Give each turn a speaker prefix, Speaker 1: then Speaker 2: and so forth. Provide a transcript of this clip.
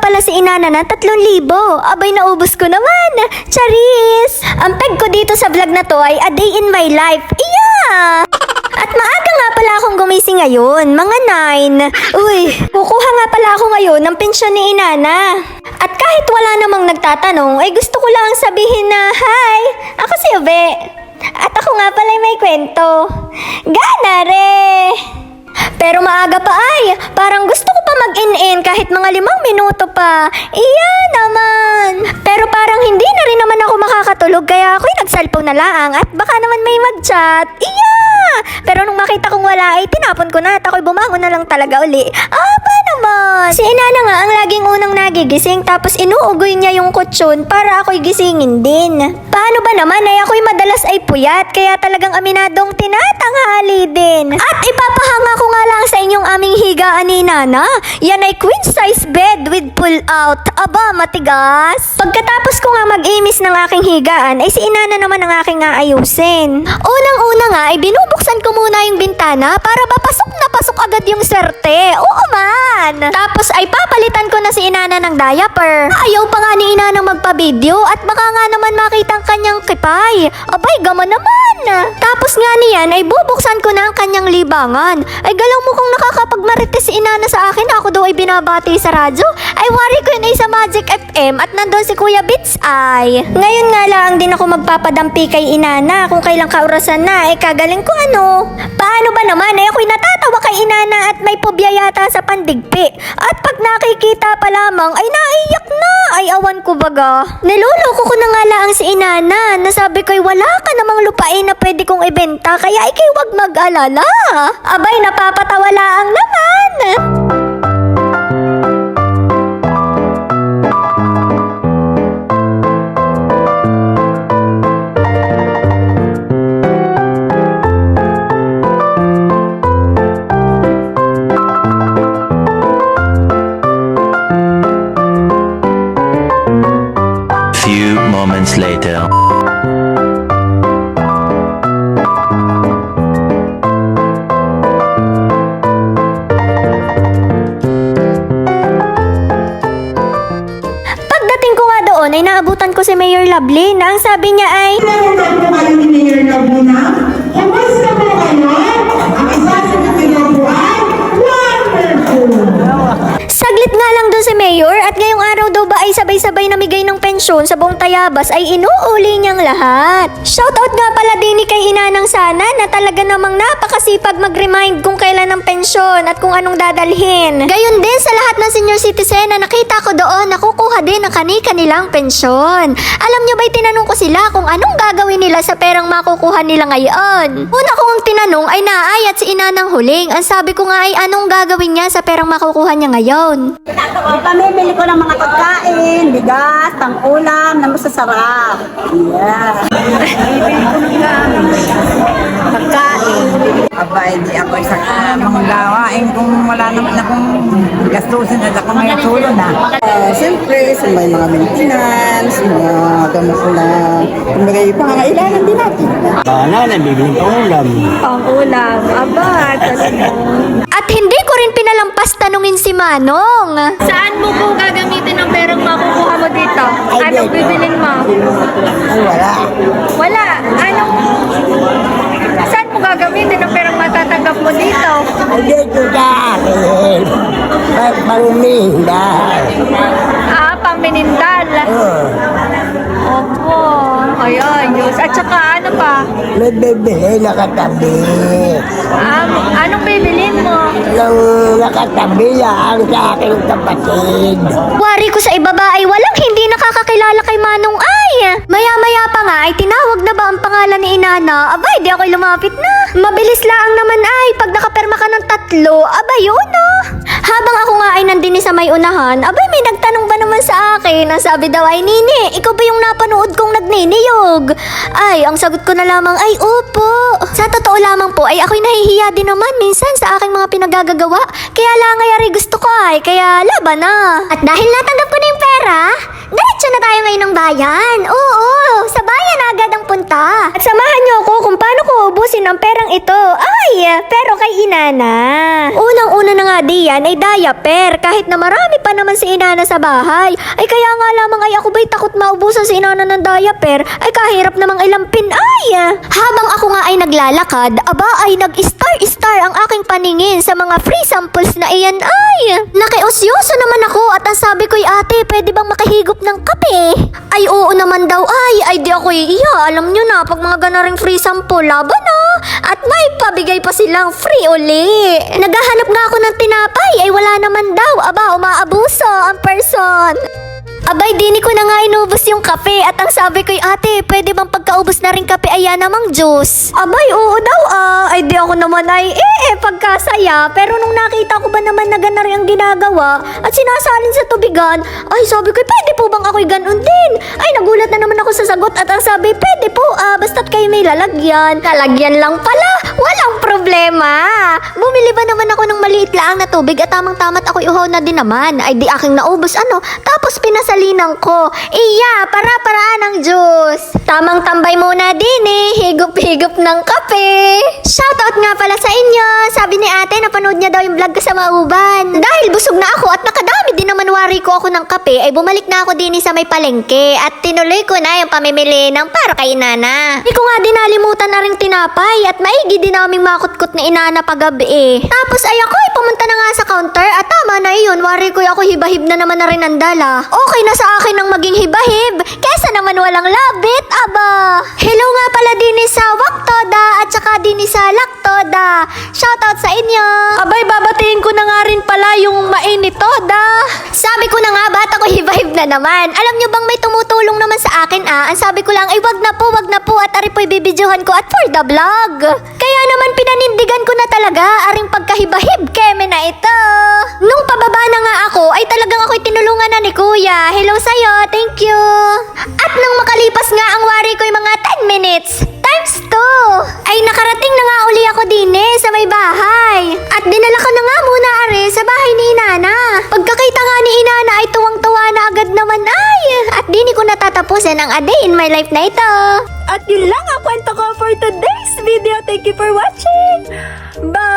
Speaker 1: pala si inana na 3,000. Abay, naubos ko naman. Charis! Ang peg ko dito sa vlog na to ay a day in my life. Iya! At maaga nga pala akong gumising ngayon, mga 9. Uy, kukuha nga pala ako ngayon ng pensyon ni inana. At kahit wala namang nagtatanong, ay gusto ko lang sabihin na, hi, ako si Ube. At ako nga pala may kwento. Gana re! Pero maaga pa ay, parang gusto ko pa mag-in-in kahit mga 5 minuto pa. Iya naman. Pero parang hindi na rin naman ako makakatulog kaya ako'y nag-cellphone na lang at baka naman may mag-chat. Iya! Pero nung makita kong wala ay tinapon ko na at ako'y bumangon na lang talaga uli. Pa naman? Si inana nga ang laging unang nagigising tapos inuugoy niya yung kutsyon para ako'y gisingin din. Paano ba naman ay ako'y madalas ay puyat kaya talagang aminadong tinatanghali din. At ipapahanga ko nga lang sa inyong aming higaan ni Nana. Yan ay queen size bed with pull out. Aba, matigas. Pagkatapos ko nga mag-imis ng aking higaan ay si inana naman ang aking aayusin. Unang-una nga ay binubuksan ko muna yung bintana para ba pasok na pasok agad yung serte. Oo man. Tapos ay papalitan ko na si inana ng diaper. Ayaw pa nga ni inana magpa-video at baka nga naman makita ang kanyang kipay. Abay, gama naman. Tapos nga niyan ay bubuksan ko na ang kanyang libangan. Ay galaw mo kung nakakapagmarites si inana sa akin, ako daw ay binabati sa radyo. Ay wari ko yun ay sa Magic FM at nandun si Kuya Bits ay. Ngayon nga lang din ako magpapadampi kay inana kung kailang kaurasan na kagaling ko ano. Paano ba naman ako'y natatawa kay inana at may pobya yata sa pandigpi. At pag nakikita pa lamang ay naiyak na. Ay awan ko baga. Niloloko ko na nga lang si inana. Nasabi ko'y wala ka namang lupain na pwede kong ibenta kaya ikay wag mag-alala. Abay, napapatawa lang naman.
Speaker 2: Few moments later.
Speaker 1: Pagdating ko nga doon ay naabutan ko si Mayor Lovely na ang sabi niya ay,
Speaker 3: Pinagdaan ko kayo ni Mayor Laguna. Kumusta po kayo? Ang isa sa mga po ay wonderful.
Speaker 1: saglit nga lang doon si Mayor at ngayong araw daw ba ay sabay-sabay namigay ng pensyon sa buong Tayabas ay inuuli niyang lahat. Shoutout nga pala din ni kay Inanang Sana na talaga namang napakasipag mag-remind kung kailan ang pensyon at kung anong dadalhin. Gayon din sa lahat ng senior citizen na nakita ko doon nakukuha din ang kani-kanilang pensyon. Alam niyo ba'y tinanong ko sila kung anong gagawin nila sa perang makukuha nila ngayon? Una kong tinanong ay naay at si Inanang Huling. Ang sabi ko nga ay anong gagawin niya sa perang makukuha niya ngayon?
Speaker 4: Pamimili ko ng mga pagkain, bigas, pang-ulam na masasarap. Yeah. Bibili ko ng pagkain.
Speaker 5: Aba, hindi ako isa mga gawain kung wala naman akong gastusin at ako may tulo na.
Speaker 4: Siyempre, sa may mga maintenance, mga gamot na kumagay pangangailangan din natin.
Speaker 6: Sana, nabibili pa ulam.
Speaker 1: Pang-ulam, aba, talaga. At hindi ko rin pinalampas tanungin si Manong. Saan mo po gagamitin ang perang makukuha mo dito? Anong bibilin mo?
Speaker 4: Ay, wala.
Speaker 1: Wala. Saan mo gagamitin ang perang matatanggap mo dito?
Speaker 4: Hindi ko sa akin. Paruminda.
Speaker 1: Pamminindal. Opo. Ayan, Diyos. At saka ano pa?
Speaker 4: May bibili nakatabi.
Speaker 1: Anong bibilin mo?
Speaker 4: Nang nakatabi lang sa aking kapatid.
Speaker 1: Wari ko sa ibaba ay walang hindi nakakakilala kay Manong ay. Maya-maya pa nga ay tinawag na ba ang pangalan ni Inana? Abay, di ako'y lumapit na. Mabilis lang naman ay pag nakaperma ka ng 3, abay yun ah. Habang ako nga ay nandini sa may unahan, abay may nagtanong ba naman sa akin? Ang sabi daw ay, Nini, ikaw ba yung napanood kong nagniniyog? Ay, ang sagot ko na lamang ay, opo. Sa totoo lamang po ay ako'y nahihiya din naman minsan sa aking mga pinagagagawa. Kaya lang ay gusto ko ay, kaya laban na. At dahil natanggap ko na yung pera, pera? Diretso na tayo ngayon ng bayan. Oo, sa bayan agad ang punta. At samahan niyo ako kung paano ko ubusin ang perang ito. Ay, pero kay Inana. Unang-una na nga diyan ay diaper. Kahit na marami pa naman si Inana sa bahay. Ay kaya nga lamang ay ako ba'y takot maubusan si Inana ng diaper. Ay kahirap namang ilampin. Ay, habang ako nga ay naglalakad, aba ay nag-star ang aking paningin sa mga free samples na iyan. Ay, nakiusyoso naman ako at ang sabi ko'y ate, pwede bang makahigop ng kape? Ay oo naman daw. Ay di ako iya. Alam nyo na, pag mga ganaring free sample, laban na. At may pabigay pa silang free uli. Naghahanap nga ako ng tinapay, ay wala naman daw. Aba, umaabuso ang person. Abay, dini ko na nga inubos yung kape at ang sabi ko'y ate, pwede bang pagkaubos na rin kape ay namang juice? Abay, oo daw ay di ako naman ay pagkasaya. Pero nung nakita ko ba naman na gana rin ang ginagawa at sinasalin sa tubigan, ay sabi ko, pwede po bang ako'y ganun din? Ay nagulat na naman ako sa sagot at ang sabi, pwede po basta't kayo may lalagyan. Lalagyan lang pala, walang problema. Bumili ba naman ako ng maliit lang na tubig at tamang-tamat ako'y uhaw na din naman. Ay di aking naubos tapos pinasalinan ko. Iya, para-paraan ng juice. Tamang tambay muna din higop-higop ng kape. Shoutout nga pala sa inyo. Sabi ni ate, napanood niya daw yung vlog ko sa Mauban. Dahil busog na ako at nakadami din naman wari ko ako ng kape, ay bumalik na ako din sa may palengke at tinuloy ko na yung pamimili ng para kay Inana. Hindi ko nga din nalimutan na rin tinapay at maigi din naming makutkot na Inana pagabi Tapos ay ako ay pumunta na nga sa counter at tama na iyon, wari ko ako hibahib na naman na rin ang dala. Okay na sa akin ang maging hibahib, kesa naman walang labit, aba. Hello nga pala din sa Waktoda at saka din sa Laktoda. Shoutout sa inyo. Abay, babatiin ko na nga rin pala yung mainitoda. Sabi ko na nga, ba't ako hibahib na naman? Alam nyo bang may tumutulong naman sa akin Ang sabi ko lang ay wag na po at ari po'y bibidyohan ko at for the vlog. Kaya naman pinanindigan ko na talaga aring pagkahibahib keme na ito. Nung pababa na nga ako ay talagang ako'y tinulungan na ni Kuya. Hello sa'yo, thank you. At nang makalipas nga ang wari ko'y mga 10 minutes times 2 ay nakarating na nga uli ako din sa may bahay. At dinala ko na nga muna sa bahay ni Inana. Pagkakita nga ni Inana ay tuwang-tuwa na agad naman at dini ko natatapusin ang a day in my life na ito. At yun lang ang kwento ko for today's video. Thank you for watching. Bye!